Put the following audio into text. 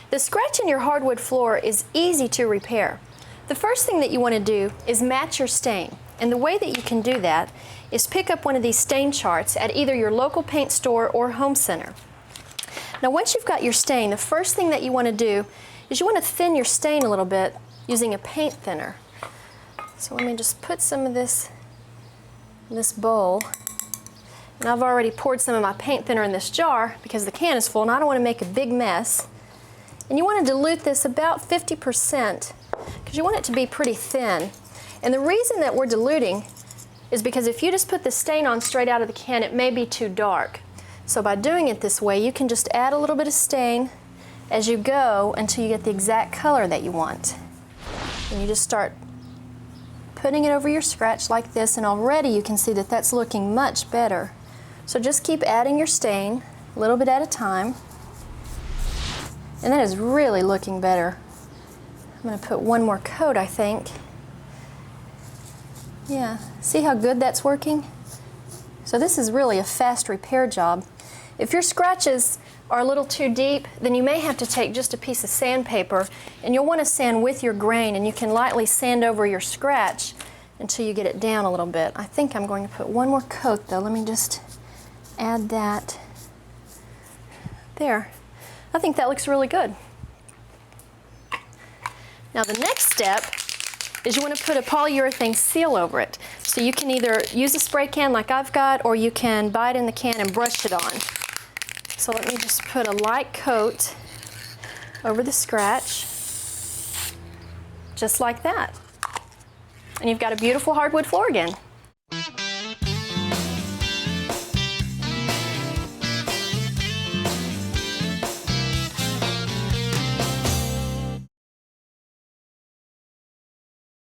The scratch in your hardwood floor is easy to repair. The first thing that you want to do is match your stain. And the way that you can do that is pick up one of these stain charts at either your local paint store or home center. Now once you've got your stain, the first thing that you want to do is you want to thin your stain a little bit using a paint thinner. So let me just put some of this in this bowl. And I've already poured some of my paint thinner in this jar because the can is full and I don't want to make a big mess. And you want to dilute this about 50% because you want it to be pretty thin. And the reason that we're diluting is because if you just put the stain on straight out of the can, it may be too dark. So by doing it this way, you can just add a little bit of stain as you go until you get the exact color that you want. And you just start putting it over your scratch like this, and already you can see that that's looking much better. So just keep adding your stain a little bit at a time. And that is really looking better. I'm going to put one more coat, I think. Yeah, see how good that's working? So this is really a fast repair job. If your scratches are a little too deep, then you may have to take just a piece of sandpaper, and you'll want to sand with your grain, and you can lightly sand over your scratch until you get it down a little bit. I think I'm going to put one more coat though. Let me just add that there. I think that looks really good. Now the next step is you want to put a polyurethane seal over it. So you can either use a spray can like I've got, or you can buy it in the can and brush it on. So let me just put a light coat over the scratch, just like that. And you've got a beautiful hardwood floor again.